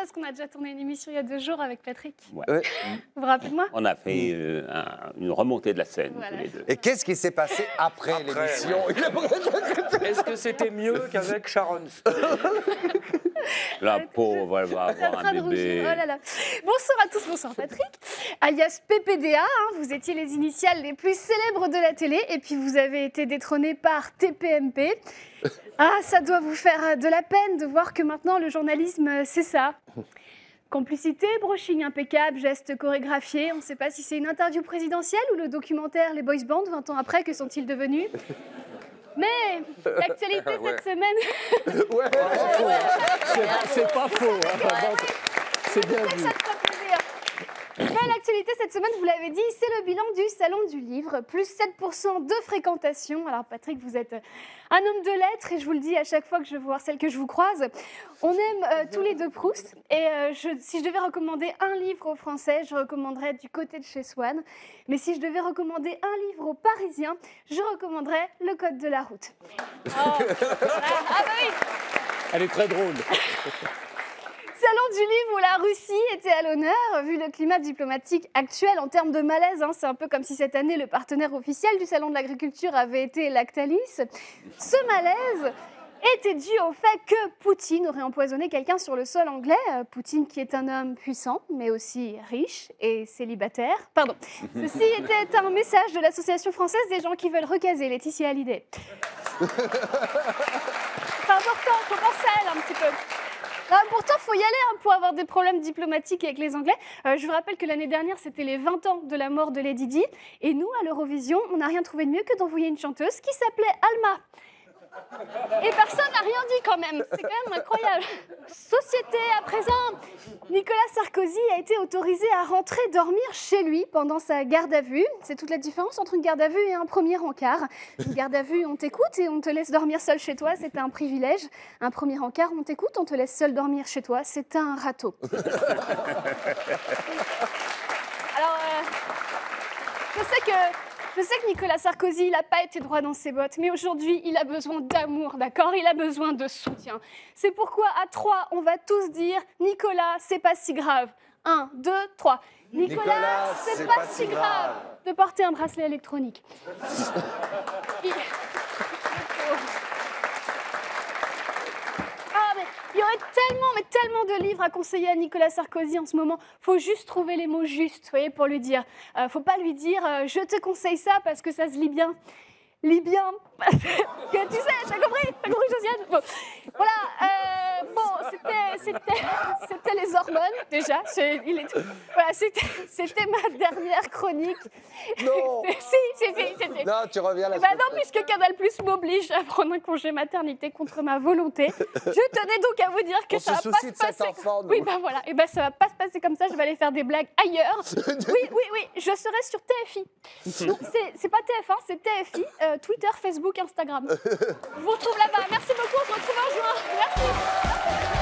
parce qu'on a déjà tourné une émission il y a 2 jours avec Patrick. Ouais. Vous vous rappelez de moi? On a fait une remontée de la scène, Voilà. tous les deux. Et qu'est-ce qui s'est passé après l'émission? Est-ce que c'était mieux qu'avec Sharon Stone? La pauvre, elle va Elle est en avoir train un de rougir. bébé. Oh là là. Bonsoir à tous, bonsoir Patrick. Alias PPDA, vous étiez les initiales les plus célèbres de la télé et puis vous avez été détrôné par TPMP. Ah, ça doit vous faire de la peine de voir que maintenant le journalisme, c'est ça. Complicité, brushing impeccable, gestes chorégraphiés. On ne sait pas si c'est une interview présidentielle ou le documentaire Les Boys Band, 20 ans après, que sont-ils devenus? Mais l'actualité cette semaine... C'est pas faux. Hein. C'est bien Ça vu. te fera plaisir. Mais l'actualité cette semaine, vous l'avez dit, c'est le bilan du Salon du Livre, plus 7% de fréquentation. Alors Patrick, vous êtes un homme de lettres et je vous le dis à chaque fois que je veux voir celle que je vous croise. On aime tous les deux Proust et si je devais recommander un livre aux Français, je recommanderais Du côté de chez Swann. Mais si je devais recommander un livre aux Parisiens, je recommanderais Le Code de la route. Oh. Voilà. Ah bah oui. Elle est très drôle. Salon du livre où la Russie était à l'honneur, vu le climat diplomatique actuel en termes de malaise. C'est un peu comme si cette année, le partenaire officiel du Salon de l'agriculture avait été Lactalis. Ce malaise était dû au fait que Poutine aurait empoisonné quelqu'un sur le sol anglais. Poutine qui est un homme puissant, mais aussi riche et célibataire. Pardon. Ceci était un message de l'Association française des gens qui veulent recaser Laetitia Hallyday. C'est important, faut penser à elle un petit peu. Pourtant, il faut y aller pour avoir des problèmes diplomatiques avec les Anglais. Je vous rappelle que l'année dernière, c'était les 20 ans de la mort de Lady Di. Et nous, à l'Eurovision, on n'a rien trouvé de mieux que d'envoyer une chanteuse qui s'appelait Alma. Et personne n'a rien dit quand même. C'est quand même incroyable. Société, à présent, Nicolas Sarkozy a été autorisé à rentrer dormir chez lui pendant sa garde à vue. C'est toute la différence entre une garde à vue et un premier encart. Une garde à vue, on t'écoute et on te laisse dormir seul chez toi, c'est un privilège. Un premier encart, on t'écoute, on te laisse seul dormir chez toi, c'est un râteau. Alors, je sais que Nicolas Sarkozy, il n'a pas été droit dans ses bottes, mais aujourd'hui, il a besoin d'amour, d'accord? Il a besoin de soutien. C'est pourquoi, à 3, on va tous dire « Nicolas, c'est pas si grave ». 1, 2, 3. Nicolas, c'est pas si grave de porter un bracelet électronique. Il y aurait tellement de livres à conseiller à Nicolas Sarkozy en ce moment. Faut juste trouver les mots justes, vous voyez, pour lui dire. Faut pas lui dire je te conseille ça parce que ça se lit bien. Lis bien. Tu sais, t'as compris, Josiane? Bon. Voilà. C'était les hormones déjà. Voilà, c'était ma dernière chronique. Non. Si, c'était. Non, tu reviens là. Non, puisque Canal+ m'oblige à prendre un congé maternité contre ma volonté, je tenais donc à vous dire que ça va pas se passer. Enfant, oui, ben voilà, et ben ça va pas se passer comme ça. Je vais aller faire des blagues ailleurs. Oui, je serai sur TFI. Non, c'est pas TF1, c'est TFI, Twitter, Facebook, Instagram. Je vous retrouve là-bas. Merci beaucoup. On se retrouve en juin. Merci.